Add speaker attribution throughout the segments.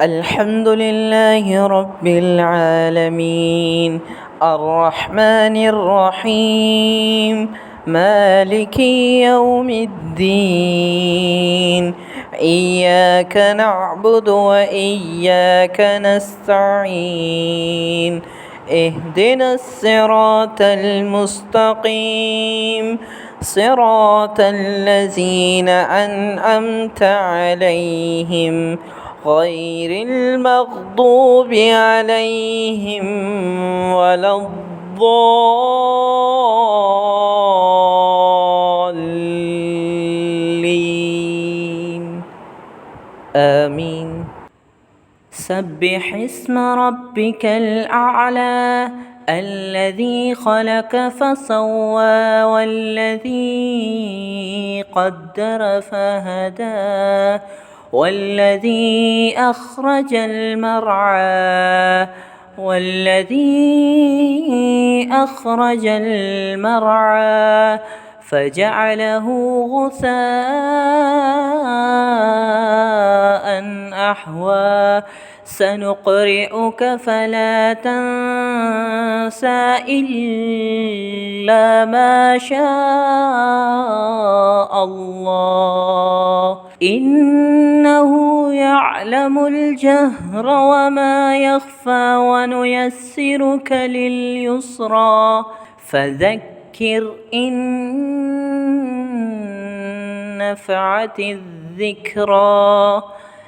Speaker 1: الحمد لله رب العالمين الرحمن الرحيم مالك يوم الدين إياك نعبد وإياك نستعين اهدنا الصراط المستقيم صراط الذين أنعمت عليهم غير المغضوب عليهم ولا الضالين آمين. سبح اسم ربك الأعلى الذي خلق فسوى والذي قدر فهدى والذي أخرج المرعى فجعله غثاء أحوى سنقرئك فلا تنسى إلا ما شاء الله إنه يعلم الجهر وما يخفى ونيسرك لليسرى فذكر إن نفعت الذكرى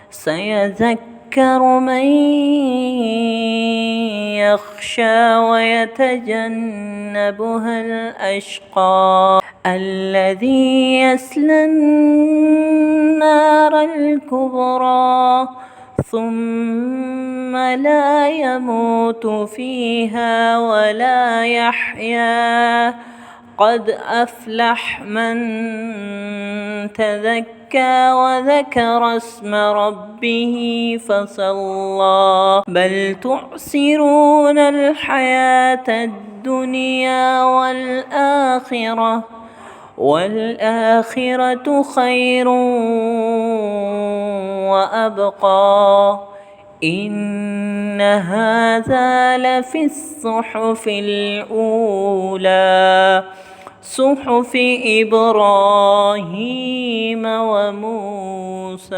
Speaker 1: سيذكر من يخشى ويتجنبها الأشقى الذي يصلى النار الكبرى ثم لا يموت فيها ولا يحيا قد أفلح من تذكى وذكر اسم ربه فصلى بل تؤثرون الحياة الدنيا والآخرة خير وأبقى إن هذا لفي الصحف الأولى صحف إبراهيم وموسى.